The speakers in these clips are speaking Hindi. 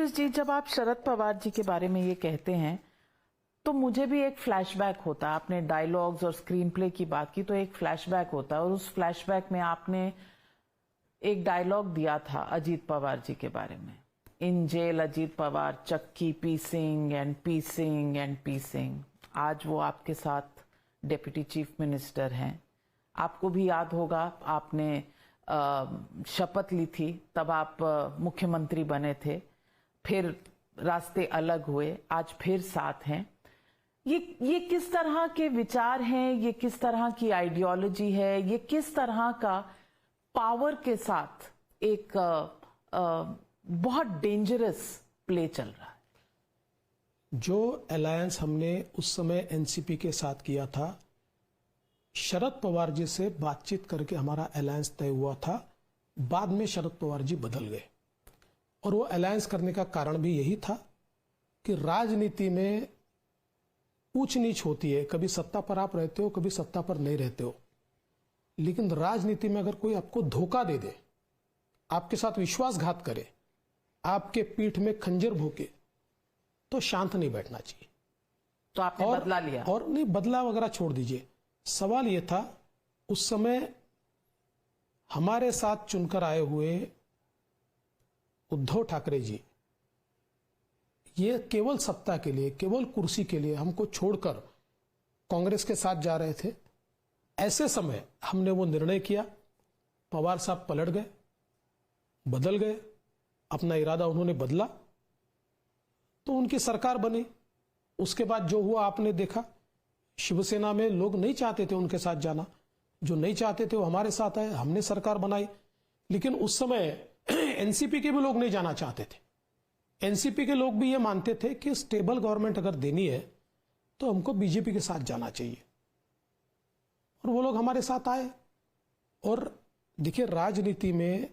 लोकेश जी, जब आप शरद पवार जी के बारे में ये कहते हैं तो मुझे भी एक फ्लैशबैक होता है। आपने डायलॉग्स और स्क्रीन प्ले की बात की तो एक फ्लैशबैक होता है, और उस फ्लैशबैक में आपने एक डायलॉग दिया था अजीत पवार जी के बारे में, इन जेल अजीत पवार चक्की पीसिंग एंड पीसिंग एंड पीसिंग। आज वो आपके साथ डिप्टी चीफ मिनिस्टर हैं। आपको भी याद होगा, आपने शपथ ली थी, तब आप मुख्यमंत्री बने थे, फिर रास्ते अलग हुए, आज फिर साथ हैं। ये किस तरह के विचार हैं, ये किस तरह की आइडियोलॉजी है, ये किस तरह का पावर के साथ एक बहुत डेंजरस प्ले चल रहा है? जो अलायंस हमने उस समय एनसीपी के साथ किया था, शरद पवार जी से बातचीत करके हमारा अलायंस तय हुआ था। बाद में शरद पवार जी बदल गए, और वो अलायंस करने का कारण भी यही था कि राजनीति में ऊंच नीच होती है, कभी सत्ता पर आप रहते हो, कभी सत्ता पर नहीं रहते हो, लेकिन राजनीति में अगर कोई आपको धोखा दे दे, आपके साथ विश्वासघात करे, आपके पीठ में खंजर भोंके, तो शांत नहीं बैठना चाहिए। तो आपने बदला लिया? और नहीं, बदला वगैरह छोड़ दीजिए। सवाल यह था, उस समय हमारे साथ चुनकर आए हुए उद्धव ठाकरे जी, ये केवल सत्ता के लिए, केवल कुर्सी के लिए हमको छोड़कर कांग्रेस के साथ जा रहे थे। ऐसे समय हमने वो निर्णय किया, पवार साहब पलट गए, बदल गए, अपना इरादा उन्होंने बदला, तो उनकी सरकार बनी। उसके बाद जो हुआ आपने देखा, शिवसेना में लोग नहीं चाहते थे उनके साथ जाना, जो नहीं चाहते थे वो हमारे साथ आए, हमने सरकार बनाई। लेकिन उस समय एनसीपी के भी लोग नहीं जाना चाहते थे। एनसीपी के लोग भी ये मानते थे कि स्टेबल गवर्नमेंट अगर देनी है तो हमको बीजेपी के साथ जाना चाहिए, और वो लोग हमारे साथ आए। और देखिए, राजनीति में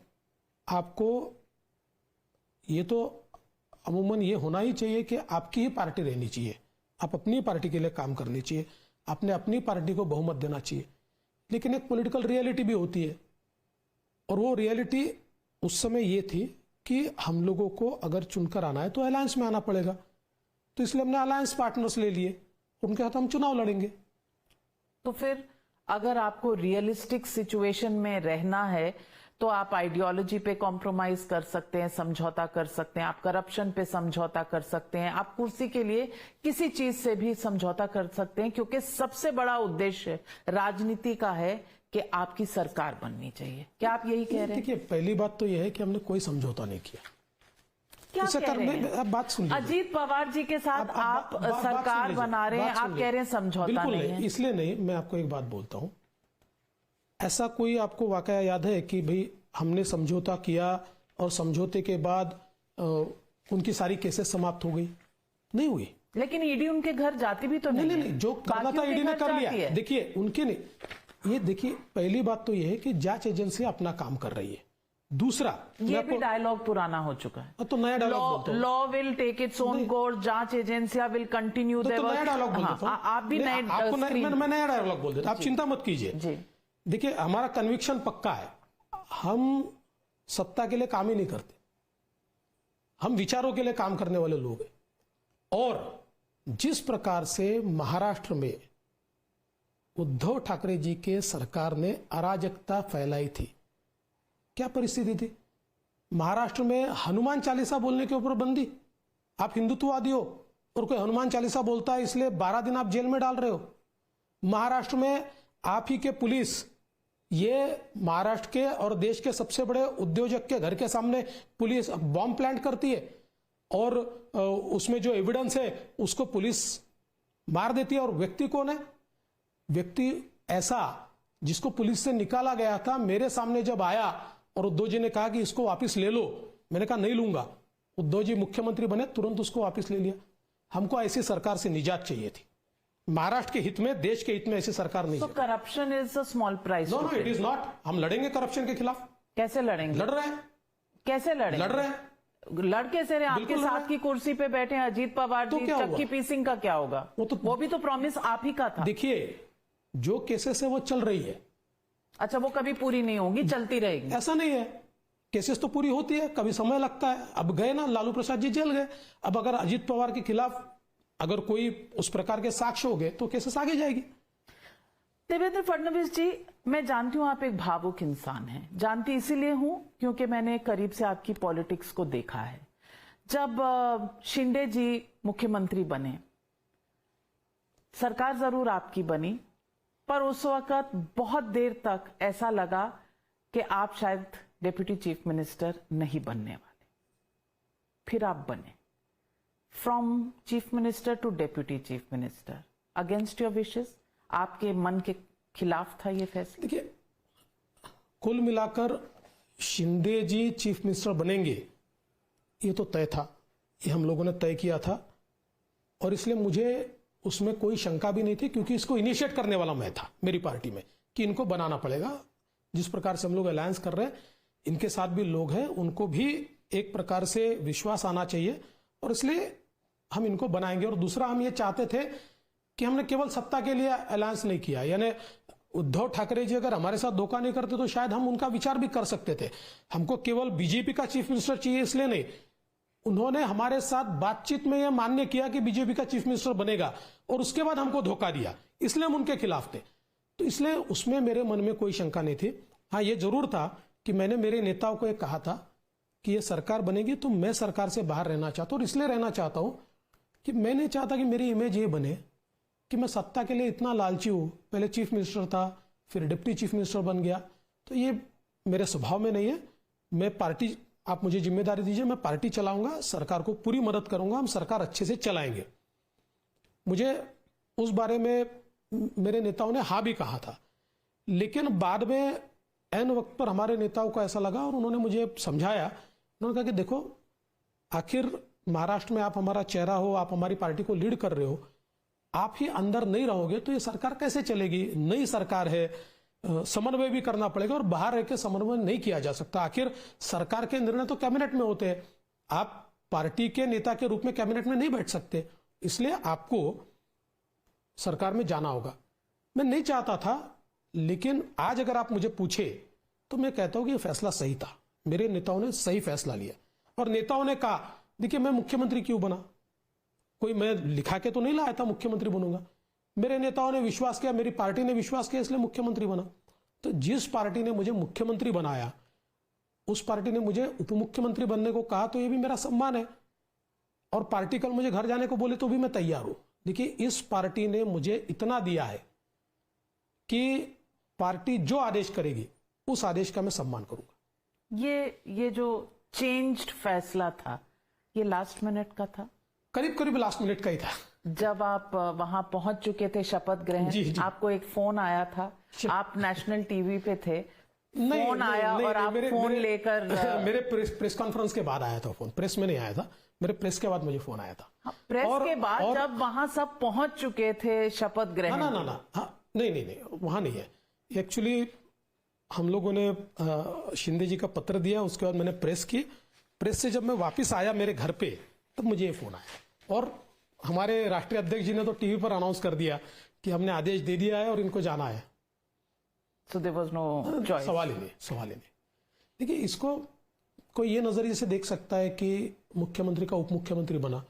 आपको ये तो अमूमन ये होना ही चाहिए कि आपकी ही पार्टी रहनी चाहिए, आप अपनी पार्टी के लिए काम करनी चाहिए, आपने अपनी पार्टी को बहुमत देना चाहिए। लेकिन एक पॉलिटिकल रियलिटी भी होती है, और वो रियलिटी उस समय ये थी कि हम लोगों को अगर चुनकर आना है तो अलायंस में आना पड़ेगा। तो इसलिए हमने अलायंस पार्टनर्स ले लिए, उनके साथ हम चुनाव लड़ेंगे। तो फिर अगर आपको रियलिस्टिक सिचुएशन में रहना है तो आप आइडियोलॉजी पे कॉम्प्रोमाइज कर सकते हैं, समझौता कर सकते हैं, आप करप्शन पे समझौता कर सकते हैं, आप कुर्सी के लिए किसी चीज से भी समझौता कर सकते हैं, क्योंकि सबसे बड़ा उद्देश्य राजनीति का है कि आपकी सरकार बननी चाहिए। क्या आप यही कह रहे हैं? देखिए, पहली बात तो यह है कि हमने कोई समझौता नहीं किया। क्या कह रहे हैं? बात सुन लीजिए। अजीत पवार जी के साथ आप सरकार बना रहे हैं, आप कह रहे हैं समझौता नहीं है। इसलिए नहीं, मैं आपको एक बात बोलता हूं, ऐसा कोई आपको वाकया याद है कि भाई हमने समझौता किया और समझौते के बाद उनकी सारी केसेस समाप्त हो गई? नहीं हुई। लेकिन ईडी उनके घर जाती भी तो नहीं, जो करना था ईडी ने कर लिया। देखिए, उनके नहीं, ये देखिए, पहली बात तो ये है कि जांच एजेंसी अपना काम कर रही है। दूसरा, ये भी डायलॉग पुराना हो चुका है, तो नया dialogue, law will take its own course, जांच एजेंसियां विल कंटिन्यू देयर वर्क। नया डायलॉग बोल देता हूं। आप भी नए, मैं नया डायलॉग बोल देता, आप चिंता मत कीजिए। देखिए, हमारा कन्विक्शन पक्का है, हम सत्ता के लिए काम ही नहीं करते, हम विचारों के लिए काम करने वाले लोग हैं। और जिस प्रकार से महाराष्ट्र में उद्धव ठाकरे जी के सरकार ने अराजकता फैलाई थी, क्या परिस्थिति थी? महाराष्ट्र में हनुमान चालीसा बोलने के ऊपर बंदी। आप हिंदुत्ववादी हो और कोई हनुमान चालीसा बोलता है इसलिए 12 दिन आप जेल में डाल रहे हो। महाराष्ट्र में आप ही के पुलिस, ये महाराष्ट्र के और देश के सबसे बड़े उद्योजक के घर के सामने पुलिस बॉम्ब प्लांट करती है, और उसमें जो एविडेंस है उसको पुलिस मार देती है। और व्यक्ति कौन है? व्यक्ति ऐसा जिसको पुलिस से निकाला गया था, मेरे सामने जब आया और उद्धव जी ने कहा कि इसको वापस ले लो, मैंने कहा नहीं लूंगा। उद्धव जी मुख्यमंत्री बने, तुरंत उसको वापस ले लिया। हमको ऐसी सरकार से निजात चाहिए थी, महाराष्ट्र के हित में, देश के हित में ऐसी सरकार नहीं। तो corruption is a small price. No, it is not. हम लड़ेंगे करप्शन के खिलाफ। कैसे लड़ेंगे? लड़ रहे हैं। कैसे लड़ेंगे? लड़ रहे हैं। लड़ कैसे रहे? आपके साथ की कुर्सी पे बैठे हैं अजीत पवार जी, चक्की पीसिंग का क्या होगा? वो भी तो प्रॉमिस आप ही का था। देखिए, जो केसेस है वो चल रही है। अच्छा, वो कभी पूरी नहीं होंगी, चलती रहेगी? ऐसा नहीं है, केसेस तो पूरी होती है, कभी समय लगता है। अब गए ना, लालू प्रसाद जी जेल गए। अब अगर अजीत पवार के खिलाफ अगर कोई उस प्रकार के साक्ष्य हो गए तो केसेस आगे जाएगी। देवेंद्र फडणवीस जी, मैं जानती हूं आप एक भावुक इंसान हैं। जानती इसीलिए हूं क्योंकि मैंने करीब से आपकी पॉलिटिक्स को देखा है। जब शिंदे जी मुख्यमंत्री बने, सरकार जरूर आपकी बनी, पर उस वक्त बहुत देर तक ऐसा लगा कि आप शायद डिप्टी चीफ मिनिस्टर नहीं बनने वाले। फिर आप बने, from chief minister to deputy chief minister, against your wishes. आपके मन के खिलाफ था ये फैसला? देखिए, कुल मिलाकर शिंदे जी चीफ मिनिस्टर बनेंगे ये तो तय था, ये हम लोगों ने तय किया था, और इसलिए मुझे उसमें कोई शंका भी नहीं थी, क्योंकि इसको इनिशिएट करने वाला मैं था मेरी पार्टी में कि इनको बनाना पड़ेगा। जिस प्रकार से हम लोग अलायंस कर रहे हैं, इनके साथ भी लोग हैं, उनको भी एक प्रकार से विश्वास आना चाहिए, और इसलिए हम इनको बनाएंगे। और दूसरा, हम ये चाहते थे कि हमने केवल सत्ता के लिए अलायंस नहीं किया, यानी उद्धव ठाकरे जी अगर हमारे साथ धोखा नहीं करते तो शायद हम उनका विचार भी कर सकते थे। हमको केवल बीजेपी का चीफ मिनिस्टर चाहिए इसलिए नहीं, उन्होंने हमारे साथ बातचीत में यह मान्य किया कि बीजेपी का चीफ मिनिस्टर बनेगा, और उसके बाद हमको धोखा दिया, इसलिए हम उनके खिलाफ थे। तो इसलिए उसमें मेरे मन में कोई शंका नहीं थी। हाँ, ये जरूर था कि मैंने मेरे नेताओं को एक कहा था कि ये सरकार बनेगी तो मैं सरकार से बाहर रहना चाहता हूं, और इसलिए रहना चाहता हूं कि मैं नहीं चाहता कि मेरी इमेज ये बने कि मैं सत्ता के लिए इतना लालची हूं। पहले चीफ मिनिस्टर था, फिर डिप्टी चीफ मिनिस्टर बन गया, तो ये मेरे स्वभाव में नहीं है। मैं पार्टी, आप मुझे जिम्मेदारी दीजिए, मैं पार्टी चलाऊंगा, सरकार को पूरी मदद करूंगा, हम सरकार अच्छे से चलाएंगे। मुझे उस बारे में मेरे नेताओं ने हाँ भी कहा था, लेकिन बाद में ऐन वक्त पर हमारे नेताओं को ऐसा लगा और उन्होंने मुझे समझाया। उन्होंने कहा कि देखो, आखिर महाराष्ट्र में आप हमारा चेहरा हो, आप हमारी पार्टी को लीड कर रहे हो, आप ही अंदर नहीं रहोगे तो ये सरकार कैसे चलेगी? नई सरकार है, समन्वय भी करना पड़ेगा, और बाहर रह के समन्वय नहीं किया जा सकता। आखिर सरकार के निर्णय तो कैबिनेट में होते हैं, आप पार्टी के नेता के रूप में कैबिनेट में नहीं बैठ सकते, इसलिए आपको सरकार में जाना होगा। मैं नहीं चाहता था, लेकिन आज अगर आप मुझे पूछे तो मैं कहता हूं कि यह फैसला सही था, मेरे नेताओं ने सही फैसला लिया। और नेताओं ने कहा, देखिए मैं मुख्यमंत्री क्यों बना, कोई मैं लिखा के तो नहीं लाया था मुख्यमंत्री बनूंगा। मेरे नेताओं ने विश्वास किया, मेरी पार्टी ने विश्वास किया, इसलिए मुख्यमंत्री बना। तो जिस पार्टी ने मुझे मुख्यमंत्री बनाया, उस पार्टी ने मुझे उप मुख्यमंत्री बनने को कहा, तो यह भी मेरा सम्मान है। और पार्टी कल मुझे घर जाने को बोले तो भी मैं तैयार हूं। देखिए, इस पार्टी ने मुझे इतना दिया है कि पार्टी जो आदेश करेगी उस आदेश का मैं सम्मान करूंगा। ये जो चेंज्ड फैसला था, ये लास्ट मिनट का था? करीब करीब लास्ट मिनट का ही था। जब आप वहां पहुंच चुके थे शपथ ग्रहण, आपको एक फोन आया था, आप नेशनल टीवी पे थे, फोन आया और आप फोन लेकर मेरे प्रेस कॉन्फ्रेंस के बाद आया था फोन, प्रेस में नहीं आया था, मेरे प्रेस के बाद मुझे फोन आया था। हाँ, प्रेस के बाद जब वहां सब पहुंच चुके थे शपथ ग्रहण? ना, नहीं, वहां नहीं है। एक्चुअली हम लोगों ने शिंदे जी का पत्र दिया, उसके बाद मैंने प्रेस की। प्रेस से जब मैं वापस आया मेरे घर पे, तब मुझे ये फोन आया, और हमारे राष्ट्रीय अध्यक्ष जी ने तो टीवी पर अनाउंस कर दिया कि हमने आदेश दे दिया है और इनको जाना है। So there was no choice. सवाल ही नहीं। देखिए, इसको कोई ये नजरिए से देख सकता है कि मुख्यमंत्री का उप मुख्यमंत्री बना।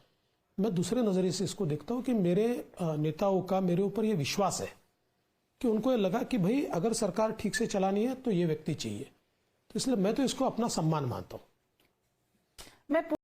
मैं दूसरे नजरिए से इसको देखता हूं कि मेरे नेताओं का मेरे ऊपर ये विश्वास है कि उनको ये लगा कि भाई अगर सरकार ठीक से चलानी है तो ये व्यक्ति चाहिए, तो इसलिए मैं तो इसको अपना सम्मान मानता हूं। मैं